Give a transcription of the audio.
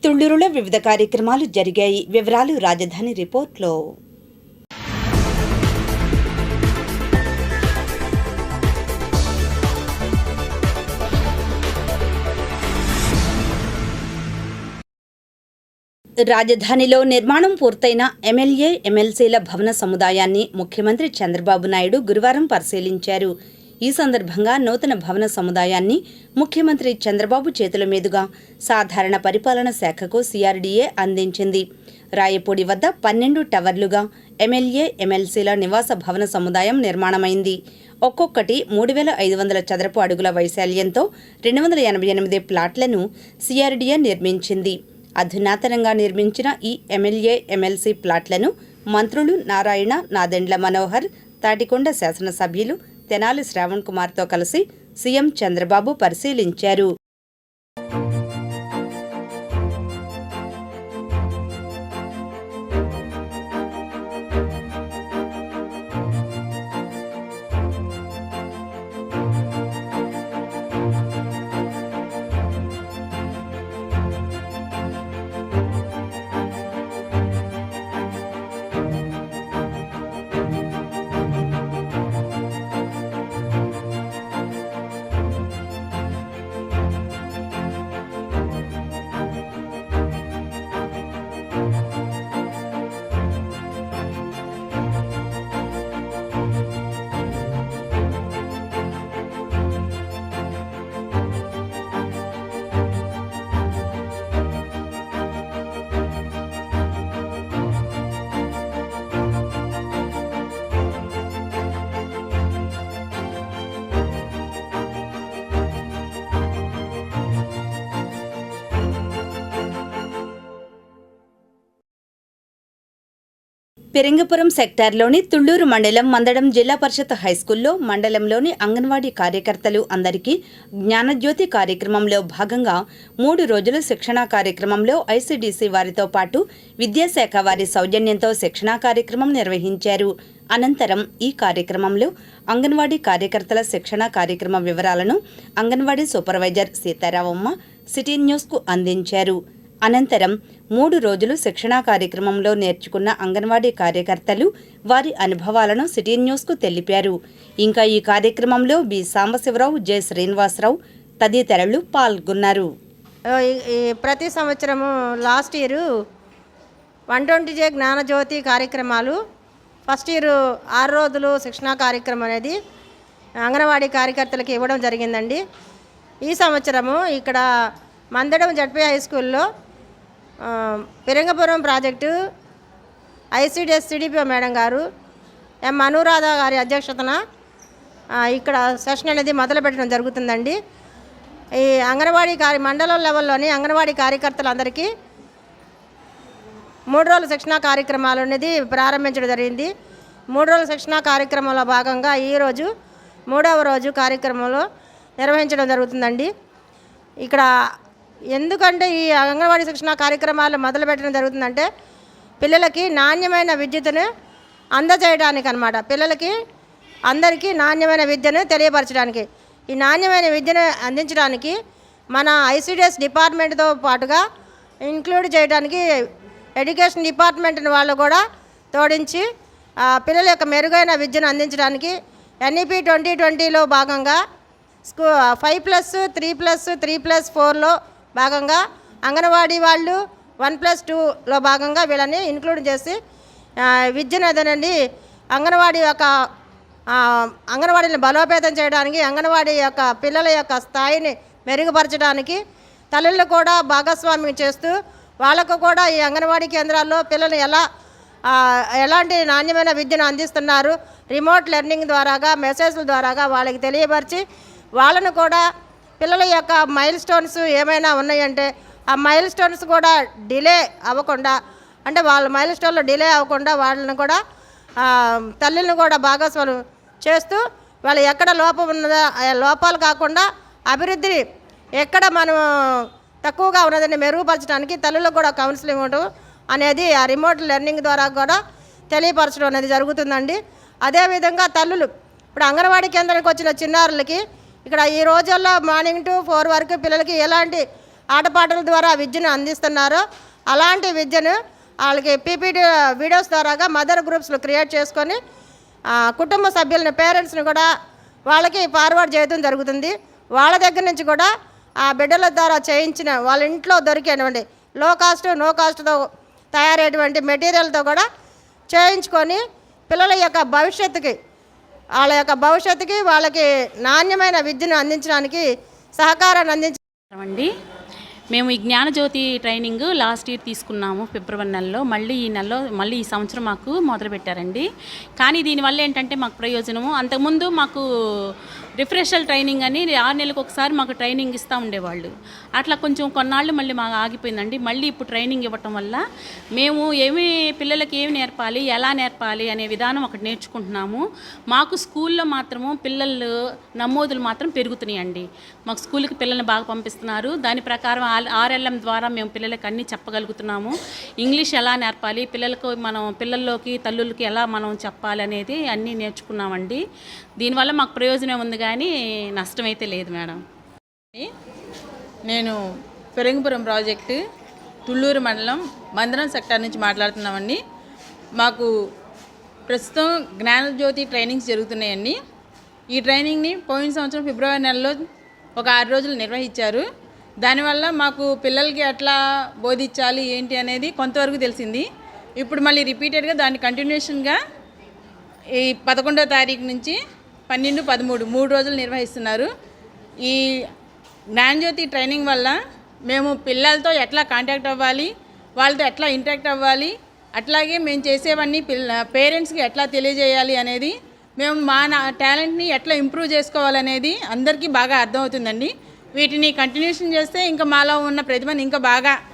తుళ్లూరులో వివిధ కార్యక్రమాలు జరిగాయి. వివరాలు రాజధాని రిపోర్ట్లో. రాజధానిలో నిర్మాణం పూర్తయిన ఎమ్మెల్యే ఎమ్మెల్సీల భవన సముదాయాన్ని ముఖ్యమంత్రి చంద్రబాబు నాయుడు గురువారం పరిశీలించారు. ఈ సందర్భంగా నూతన భవన సముదాయాన్ని ముఖ్యమంత్రి చంద్రబాబు చేతుల మీదుగా సాధారణ పరిపాలన శాఖకు సిఆర్డీఏ అందించింది. రాయపూడి వద్ద 12 టవర్లుగా ఎమ్మెల్యే ఎమ్మెల్సీల నివాస భవన సముదాయం నిర్మాణమైంది. ఒక్కొక్కటి 3500 చదరపు అడుగుల వైశాల్యంతో 288 ప్లాట్లను సిఆర్డీఏ నిర్మించింది. అధునాతనంగా నిర్మించిన ఈ ఎమ్మెల్యే ఎమ్మెల్సీ ప్లాట్లను మంత్రులు నారాయణ, నాదెండ్ల మనోహర్, తాటికొండ శాసనసభ్యులు తెనాలి శ్రావణ్ కుమార్తో కలిసి సీఎం చంద్రబాబు పరిశీలించారు. పెరింగపురం సెక్టార్లోని తుళ్లూరు మండలం మందడం జిల్లా పరిషత్ హైస్కూల్లో మండలంలోని అంగన్వాడీ కార్యకర్తలు అందరికీ జ్ఞానజ్యోతి కార్యక్రమంలో భాగంగా 3 రోజుల శిక్షణా కార్యక్రమంలో ఐసీడీసీ వారితో పాటు విద్యాశాఖ వారి సౌజన్యంతో శిక్షణా కార్యక్రమం నిర్వహించారు. అనంతరం ఈ కార్యక్రమంలో అంగన్వాడీ కార్యకర్తల శిక్షణా కార్యక్రమ వివరాలను అంగన్వాడీ సూపర్వైజర్ సీతారామమ్మ సిటీ న్యూస్కు అందించారు. అనంతరం 3 రోజులు శిక్షణా కార్యక్రమంలో నేర్చుకున్న అంగన్వాడీ కార్యకర్తలు వారి అనుభవాలను సిటీ న్యూస్కు తెలిపారు. ఇంకా ఈ కార్యక్రమంలో బి సాంబశివరావు, జె శ్రీనివాసరావు తదితరులు పాల్గొన్నారు. ప్రతి సంవత్సరము లాస్ట్ ఇయర్ 120 జ్ఞానజ్యోతి కార్యక్రమాలు, ఫస్ట్ ఇయర్ 6 రోజులు శిక్షణా కార్యక్రమం అనేది అంగన్వాడీ కార్యకర్తలకు ఇవ్వడం జరిగిందండి. ఈ సంవత్సరము ఇక్కడ మందడం జడ్పీ హై స్కూల్లో Peringapuram project ICDS CDPO madam గారు, ఎం అనురాధ గారి అధ్యక్షతన ఇక్కడ సెషన్ అనేది మొదలుపెట్టడం జరుగుతుందండి. ఈ అంగన్వాడీ మండలం లెవెల్లోని అంగన్వాడీ కార్యకర్తలందరికీ 3 రోజుల శిక్షణా కార్యక్రమాలు అనేది ప్రారంభించడం జరిగింది. 3 రోజుల శిక్షణా కార్యక్రమంలో భాగంగా ఈరోజు 3వ రోజు కార్యక్రమంలో నిర్వహించడం జరుగుతుందండి. ఇక్కడ ఎందుకంటే ఈ అంగన్వాడీ శిక్షణ కార్యక్రమాలు మొదలుపెట్టడం జరుగుతుందంటే పిల్లలకి నాణ్యమైన విద్యను అందజేయడానికి అన్నమాట. పిల్లలకి అందరికీ నాణ్యమైన విద్యను తెలియపరచడానికి, ఈ నాణ్యమైన విద్యను అందించడానికి మన ఐసీడీఎస్ డిపార్ట్మెంట్తో పాటుగా ఇంక్లూడ్ చేయడానికి ఎడ్యుకేషన్ డిపార్ట్మెంట్ వాళ్ళు కూడా తోడించి పిల్లల యొక్క మెరుగైన విద్యను అందించడానికి ఎన్ఈపీ 2020లో భాగంగా 5+, 3+, 3+4లో భాగంగా అంగన్వాడీ వాళ్ళు 1+2లో భాగంగా వీళ్ళని ఇంక్లూడ్ చేసి విద్యను అదనండి అంగన్వాడీని బలోపేతం చేయడానికి, అంగన్వాడీ యొక్క పిల్లల యొక్క స్థాయిని మెరుగుపరచడానికి తల్లులు కూడా భాగస్వామ్యం చేస్తూ వాళ్ళకు కూడా ఈ అంగన్వాడీ కేంద్రాల్లో పిల్లలు ఎలాంటి నాణ్యమైన విద్యను అందిస్తున్నారు, రిమోట్ లెర్నింగ్ ద్వారాగా, మెసేజ్ల ద్వారాగా వాళ్ళకి తెలియపరిచి వాళ్ళను కూడా పిల్లల యొక్క మైల్ స్టోన్స్ ఏమైనా ఉన్నాయంటే ఆ మైల్ స్టోన్స్ కూడా డిలే అవ్వకుండా, అంటే వాళ్ళ మైల్ స్టోన్లో డిలే అవ్వకుండా వాళ్ళని కూడా తల్లులను కూడా భాగస్వామ్యం చేస్తూ వాళ్ళు ఎక్కడ లోపం ఉన్నదో లోపాలు కాకుండా అభివృద్ధిని ఎక్కడ మనం తక్కువగా ఉన్నదని మెరుగుపరచడానికి తల్లులకు కూడా కౌన్సిలింగ్ ఉండడం అనేది ఆ రిమోట్ లెర్నింగ్ ద్వారా కూడా తెలియపరచడం అనేది జరుగుతుందండి. అదేవిధంగా తల్లులు ఇప్పుడు అంగన్వాడీ కేంద్రానికి వచ్చిన చిన్నారులకి ఇక్కడ ఈ రోజుల్లో మార్నింగ్ to 4 వరకు పిల్లలకి ఎలాంటి ఆటపాటల ద్వారా విద్యను అందిస్తున్నారో అలాంటి విద్యను వాళ్ళకి పీపీటీ వీడియోస్ ద్వారాగా మదర్ గ్రూప్స్లో క్రియేట్ చేసుకొని కుటుంబ సభ్యులని పేరెంట్స్ని కూడా వాళ్ళకి ఫార్వర్డ్ చేయడం జరుగుతుంది. వాళ్ళ దగ్గర నుంచి కూడా ఆ బిడ్డల ద్వారా చేయించిన వాళ్ళ ఇంట్లో దొరికేటువంటి లో కాస్ట్ నో కాస్ట్తో తయారయ్యేటువంటి మెటీరియల్తో కూడా చేయించుకొని పిల్లల యొక్క భవిష్యత్తుకి వాళ్ళకి నాణ్యమైన విద్యను అందించడానికి సహకారాన్ని అండి. మేము ఈ జ్ఞానజ్యోతి ట్రైనింగ్ లాస్ట్ ఇయర్ తీసుకున్నాము ఫిబ్రవరి నెలలో. మళ్ళీ ఈ సంవత్సరం మాకు మొదలుపెట్టారండి. కానీ దీనివల్ల ఏంటంటే మాకు ప్రయోజనము, అంతకుముందు మాకు రిఫ్రెషల్ ట్రైనింగ్ అని 6 నెలలకు ఒకసారి మాకు ట్రైనింగ్ ఇస్తూ ఉండేవాళ్ళు. అట్లా కొంచెం కొన్నాళ్ళు మళ్ళీ మాకు ఆగిపోయిందండి. మళ్ళీ ఇప్పుడు ట్రైనింగ్ ఇవ్వటం వల్ల మేము పిల్లలకి ఏమి నేర్పాలి, ఎలా నేర్పాలి అనే విధానం ఒకటి నేర్చుకుంటున్నాము. మాకు స్కూల్లో మాత్రము పిల్లలు నమోదులు మాత్రం పెరుగుతున్నాయండి. మాకు స్కూల్కి పిల్లల్ని బాగా పంపిస్తున్నారు. దాని ప్రకారం RLM ద్వారా మేము పిల్లలకి అన్నీ చెప్పగలుగుతున్నాము. ఇంగ్లీష్ ఎలా నేర్పాలి, పిల్లల్లోకి తల్లులకి ఎలా మనం చెప్పాలి అనేది అన్నీ నేర్చుకున్నామండి. దీనివల్ల మాకు ప్రయోజనం ఉంది కానీ నష్టం అయితే లేదు మేడం. నేను పెరంగిపురం ప్రాజెక్టు తుళ్ళూరు మండలం మందరం సెక్టార్ నుంచి మాట్లాడుతున్నామండి. మాకు ప్రస్తుతం జ్ఞానజ్యోతి ట్రైనింగ్స్ జరుగుతున్నాయండి. ఈ ట్రైనింగ్ని పోయిన సంవత్సరం ఫిబ్రవరి నెలలో ఒక 6 రోజులు నిర్వహించారు. దానివల్ల మాకు పిల్లలకి ఎట్లా బోధించాలి ఏంటి అనేది కొంతవరకు తెలిసింది. ఇప్పుడు మళ్ళీ రిపీటెడ్గా దాని కంటిన్యూషన్గా ఈ 11వ తారీఖు నుంచి 12, 13 3 రోజులు నిర్వహిస్తున్నారు. ఈ జ్ఞానజ్యోతి ట్రైనింగ్ వల్ల మేము పిల్లలతో ఎట్లా కాంటాక్ట్ అవ్వాలి, వాళ్ళతో ఎట్లా ఇంటరాక్ట్ అవ్వాలి, అట్లాగే మేము చేసేవన్నీ పేరెంట్స్కి ఎట్లా తెలియజేయాలి అనేది, మేము మా టాలెంట్ని ఎట్లా ఇంప్రూవ్ చేసుకోవాలనేది అందరికీ బాగా అర్థమవుతుందండి. వీటిని కంటిన్యూషన్ చేస్తే ఇంకా మాలో ఉన్న ప్రతిభను ఇంకా బాగా